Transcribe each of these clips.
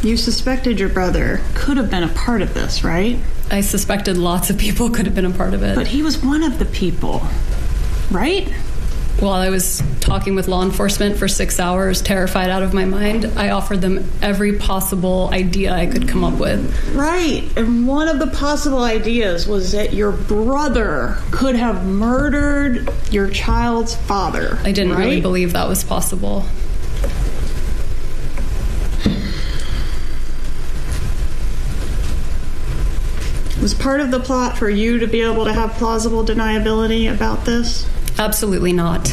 You suspected your brother could have been a part of this, right? I suspected lots of people could have been a part of it. But he was one of the people, right? While I was talking with law enforcement for 6 hours, terrified out of my mind, I offered them every possible idea I could come up with. Right. And one of the possible ideas was that your brother could have murdered your child's father. I didn't really believe that was possible. Was part of the plot for you to be able to have plausible deniability about this? Absolutely not.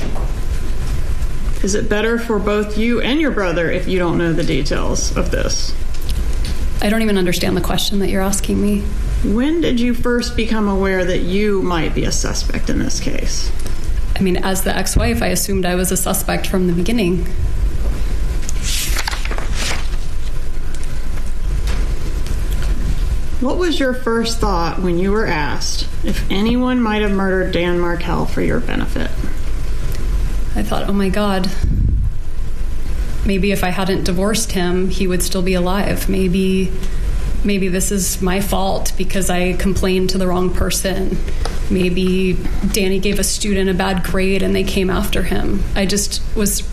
Is it better for both you and your brother if you don't know the details of this? I don't even understand the question that you're asking me. When did you first become aware that you might be a suspect in this case? I mean, as the ex-wife, I assumed I was a suspect from the beginning. What was your first thought when you were asked if anyone might have murdered Dan Markell for your benefit? I thought, oh my God, maybe if I hadn't divorced him, he would still be alive. Maybe this is my fault because I complained to the wrong person. Maybe Danny gave a student a bad grade and they came after him. I just was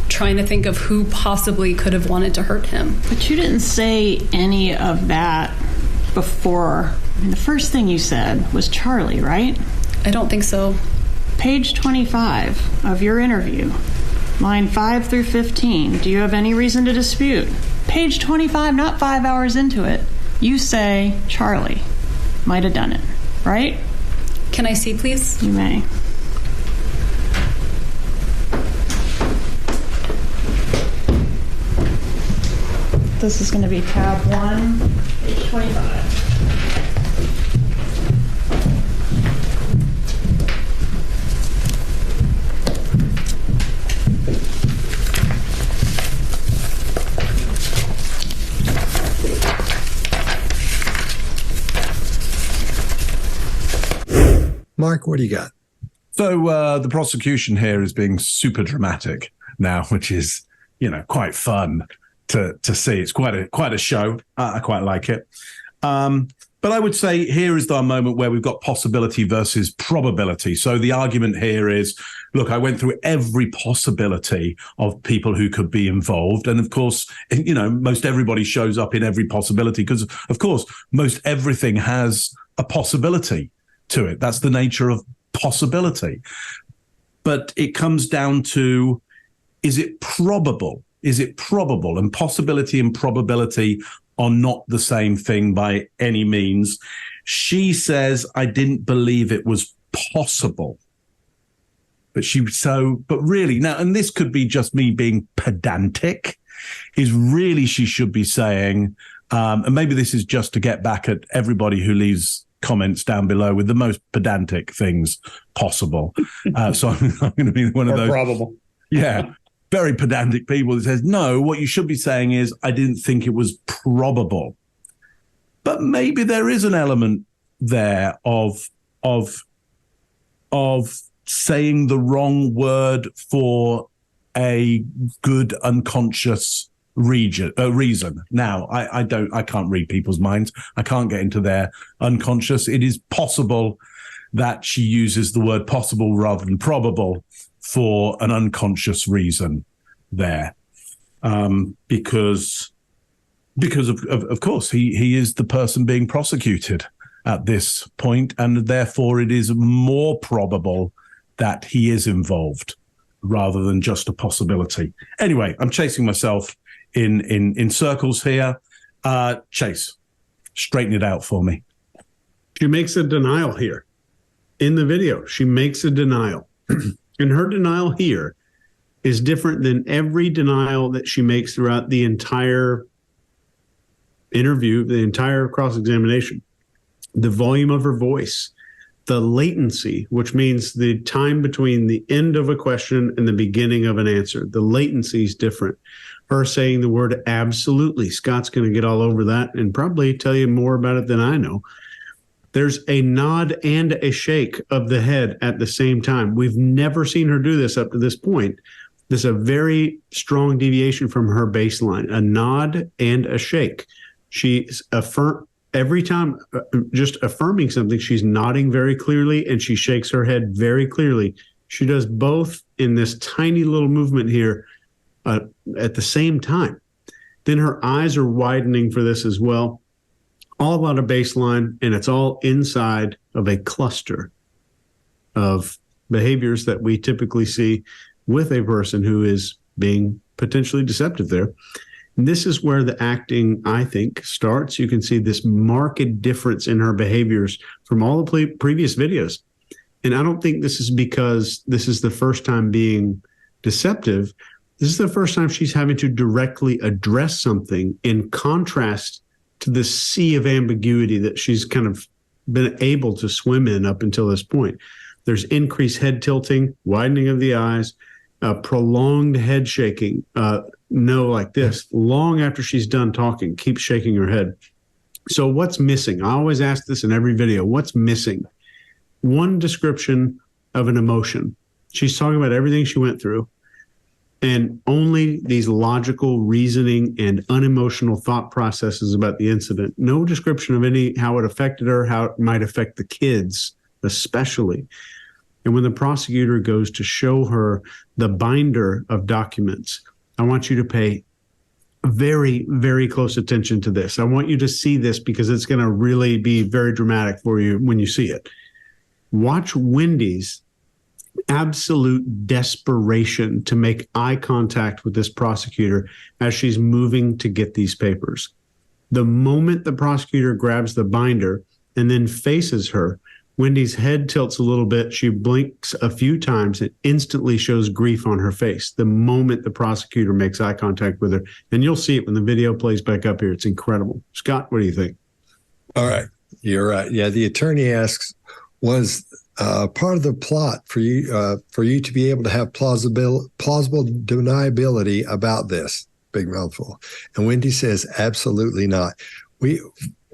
trying to think of who possibly could have wanted to hurt him. But you didn't say any of that before. I mean, the first thing you said was Charlie, right? I don't think so. Page 25 of your interview, line 5 through 15. Do you have any reason to dispute? Page 25, not 5 hours into it. You say Charlie might have done it, right? Can I see, please? You may. This is going to be tab 1, page 25. Mark, what do you got? So the prosecution here is being super dramatic now, which is, quite fun to see. It's quite a show. I quite like it. But I would say here is our moment where we've got possibility versus probability. So the argument here is, look, I went through every possibility of people who could be involved. And of course, most everybody shows up in every possibility because, of course, most everything has a possibility to it. That's the nature of possibility. But it comes down to, is it probable? Is it probable? And possibility and probability are not the same thing by any means. She says, I didn't believe it was possible. But really now, and this could be just me being pedantic, is really she should be saying, and maybe this is just to get back at everybody who leaves comments down below with the most pedantic things possible. So I'm going to be one of those. Probable. Yeah. Very pedantic people that says, no, what you should be saying is, I didn't think it was probable. But maybe there is an element there of saying the wrong word for a good unconscious reason. Now, I can't read people's minds. I can't get into their unconscious. It is possible that she uses the word possible rather than probable for an unconscious reason there. Because of course, he is the person being prosecuted at this point, and therefore it is more probable that he is involved rather than just a possibility. Anyway, I'm chasing myself in circles here. Chase, straighten it out for me. She makes a denial here. In the video, she makes a denial. And her denial here is different than every denial that she makes throughout the entire interview, the entire cross-examination. The volume of her voice, the latency, which means the time between the end of a question and the beginning of an answer. The latency is different. Her saying the word absolutely. Scott's going to get all over that and probably tell you more about it than I know. There's a nod and a shake of the head at the same time. We've never seen her do this up to this point. There's a very strong deviation from her baseline, a nod and a shake. She's every time just affirming something, she's nodding very clearly and she shakes her head very clearly. She does both in this tiny little movement here at the same time. Then her eyes are widening for this as well. All about a baseline, and it's all inside of a cluster of behaviors that we typically see with a person who is being potentially deceptive there. And this is where the acting, I think, starts. You can see this marked difference in her behaviors from all the previous videos. And I don't think this is because this is the first time being deceptive. This is the first time she's having to directly address something in contrast to the sea of ambiguity that she's kind of been able to swim in up until this point. There's increased head tilting, widening of the eyes, prolonged head shaking. No, like this, long after she's done talking, keeps shaking her head. So what's missing? I always ask this in every video. What's missing? One description of an emotion. She's talking about everything she went through, and only these logical reasoning and unemotional thought processes about the incident. No description of how it affected her, how it might affect the kids, especially. And when the prosecutor goes to show her the binder of documents, I want you to pay very, very close attention to this. I want you to see this because it's going to really be very dramatic for you when you see it. Watch Wendy's absolute desperation to make eye contact with this prosecutor as she's moving to get these papers. The moment the prosecutor grabs the binder and then faces her, Wendy's head tilts a little bit. She blinks a few times and instantly shows grief on her face the moment the prosecutor makes eye contact with her. And you'll see it when the video plays back up here. It's incredible. Scott, what do you think? All right. You're right. Yeah, the attorney asks, was part of the plot for you to be able to have plausible deniability about this? Big mouthful. And Wendy says, absolutely not.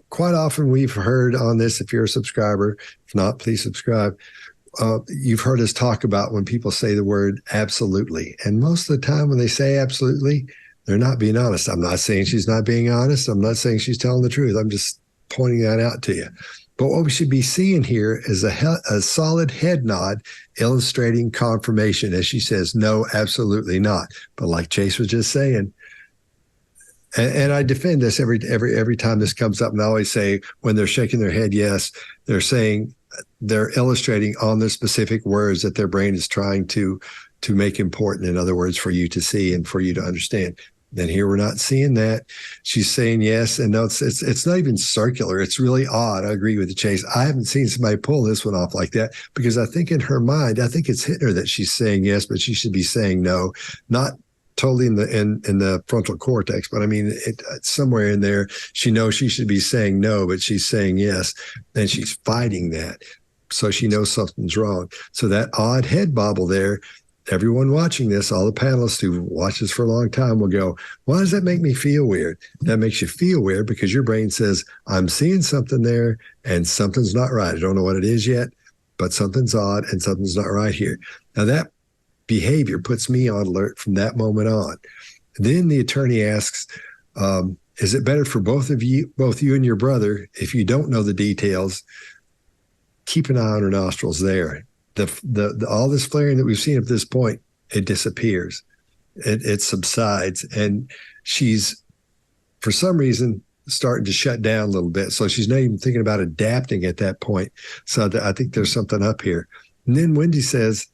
Quite often we've heard on this, if you're a subscriber, if not, please subscribe. You've heard us talk about when people say the word absolutely. And most of the time when they say absolutely, they're not being honest. I'm not saying she's not being honest. I'm not saying she's telling the truth. I'm just pointing that out to you. But what we should be seeing here is a solid head nod illustrating confirmation as she says, no, absolutely not. But like Chase was just saying, and I defend this every time this comes up, and I always say when they're shaking their head, yes, they're illustrating on the specific words that their brain is trying to make important. In other words, for you to see and for you to understand. Then here we're not seeing that. She's saying yes, and no, it's not even circular. It's really odd. I agree with the Chase. I haven't seen somebody pull this one off like that because I think in her mind, I think it's hitting her that she's saying yes, but she should be saying no, not totally in the frontal cortex, but I mean, somewhere in there, she knows she should be saying no, but she's saying yes, and she's fighting that. So she knows something's wrong. So that odd head bobble there, everyone watching this, all the panelists who watch this for a long time will go, why does that make me feel weird? That makes you feel weird because your brain says, I'm seeing something there and something's not right. I don't know what it is yet, but something's odd and something's not right here. Now that behavior puts me on alert from that moment on. Then the attorney asks, is it better for both you and your brother, if you don't know the details, keep an eye on her nostrils there. The all this flaring that we've seen up to this point, it disappears. It subsides. And she's, for some reason, starting to shut down a little bit. So she's not even thinking about adapting at that point. So I think there's something up here. And then Wendy says,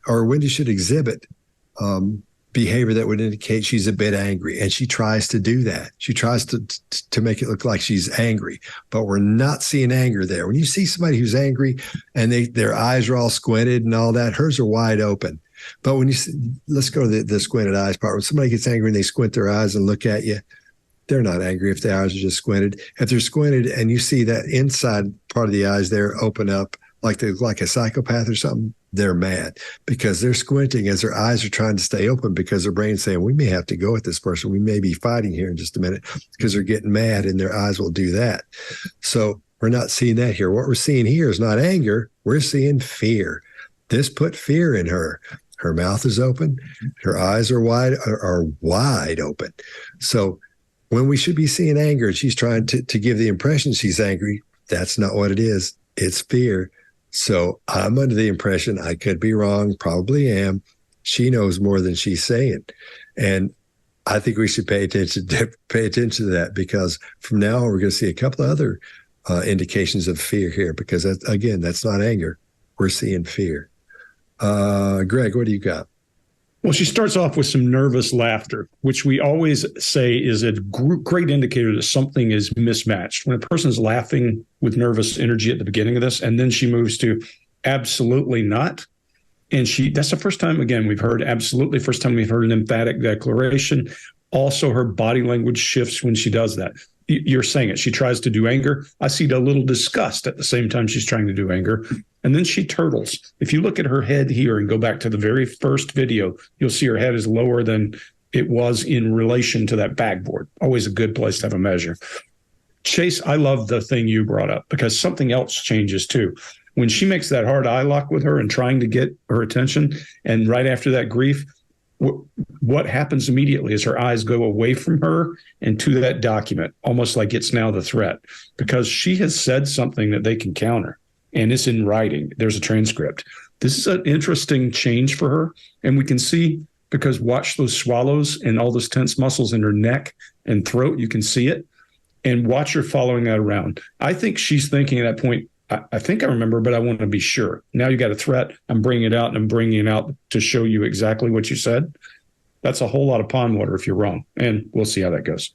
or Wendy should exhibit behavior that would indicate she's a bit angry. And she tries to do that. She tries to make it look like she's angry, but we're not seeing anger there. When you see somebody who's angry and their eyes are all squinted and all that, hers are wide open. But when let's go to the squinted eyes part. When somebody gets angry and they squint their eyes and look at you, they're not angry if their eyes are just squinted. If they're squinted and you see that inside part of the eyes there open up like they're like a psychopath or something, they're mad because they're squinting as their eyes are trying to stay open because their brain's saying, we may have to go at this person. We may be fighting here in just a minute because they're getting mad and their eyes will do that. So we're not seeing that here. What we're seeing here is not anger. We're seeing fear. This put fear in her. Her mouth is open. Her eyes are wide open. So when we should be seeing anger, she's trying to give the impression she's angry. That's not what it is. It's fear. So I'm under the impression, I could be wrong, probably am, she knows more than she's saying. And I think we should pay attention to that, because from now on, we're going to see a couple of other indications of fear here, because that's not anger. We're seeing fear. Greg, what do you got? Well, she starts off with some nervous laughter, which we always say is a great indicator that something is mismatched. When a person is laughing with nervous energy at the beginning of this, and then she moves to absolutely not. And that's the first time, again, we've heard absolutely, first time we've heard an emphatic declaration. Also, her body language shifts when she does that. You're saying it. She tries to do anger. I see a little disgust at the same time she's trying to do anger. And then she turtles. If you look at her head here and go back to the very first video, you'll see her head is lower than it was in relation to that backboard. Always a good place to have a measure. Chase, I love the thing you brought up, because something else changes too. When she makes that hard eye lock with her and trying to get her attention, and right after that grief, what happens immediately is her eyes go away from her and to that document, almost like it's now the threat, because she has said something that they can counter, and it's in writing. There's a transcript. This is an interesting change for her. And we can see, because watch those swallows and all those tense muscles in her neck and throat. You can see it, and watch her following that around. I think she's thinking at that point, I think I remember, but I want to be sure. Now you got a threat. I'm bringing it out, and I'm bringing it out to show you exactly what you said. That's a whole lot of pond water if you're wrong, and we'll see how that goes.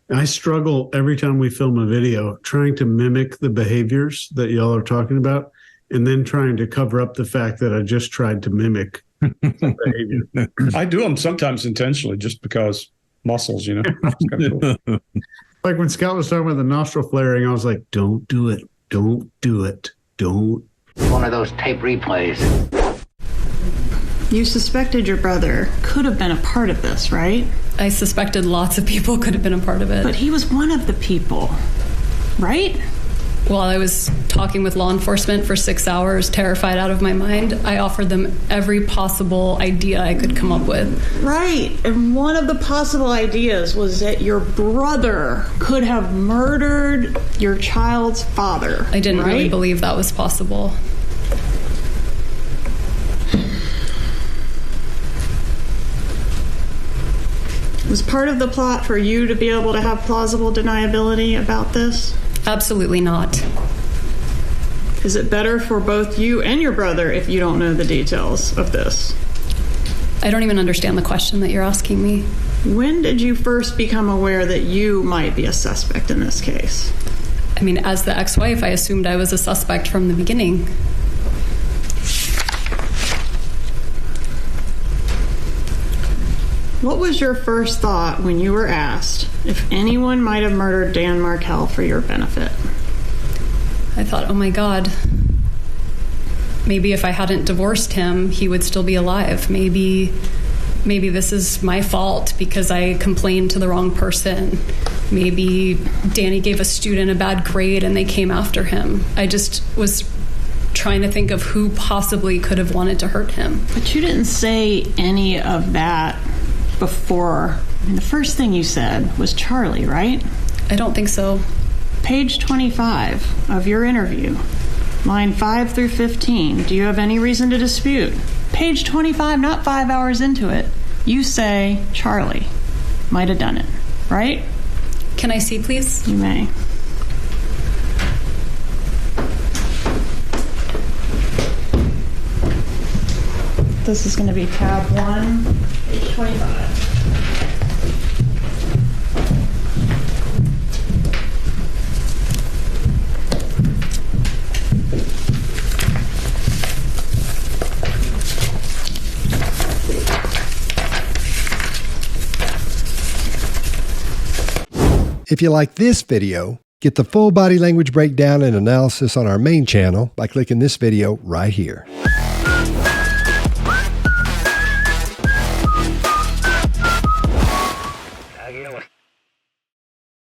I struggle every time we film a video trying to mimic the behaviors that y'all are talking about, and then trying to cover up the fact that I just tried to mimic behavior. I do them sometimes intentionally, just because muscles, It's kinda cool. Like when Scott was talking about the nostril flaring, I was like, don't do it. Don't do it. Don't. One of those tape replays. You suspected your brother could have been a part of this, right? I suspected lots of people could have been a part of it. But he was one of the people, right? While I was talking with law enforcement for 6 hours, terrified out of my mind, I offered them every possible idea I could come up with. Right. And one of the possible ideas was that your brother could have murdered your child's father. I didn't really believe that was possible. Was part of the plot for you to be able to have plausible deniability about this? Absolutely not. Is it better for both you and your brother if you don't know the details of this? I don't even understand the question that you're asking me. When did you first become aware that you might be a suspect in this case? I mean, as the ex-wife, I assumed I was a suspect from the beginning. What was your first thought when you were asked if anyone might have murdered Dan Markell for your benefit? I thought, oh my God, maybe if I hadn't divorced him, he would still be alive. Maybe this is my fault because I complained to the wrong person. Maybe Danny gave a student a bad grade and they came after him. I just was trying to think of who possibly could have wanted to hurt him. But you didn't say any of that before. I mean, the first thing you said was Charlie, right? I don't think so. Page 25 of your interview, line 5 through 15. Do you have any reason to dispute? Page 25, not 5 hours into it. You say Charlie might have done it, right? Can I see, please? You may. This is going to be tab 1, page 25. If you like this video, get the full body language breakdown and analysis on our main channel by clicking this video right here.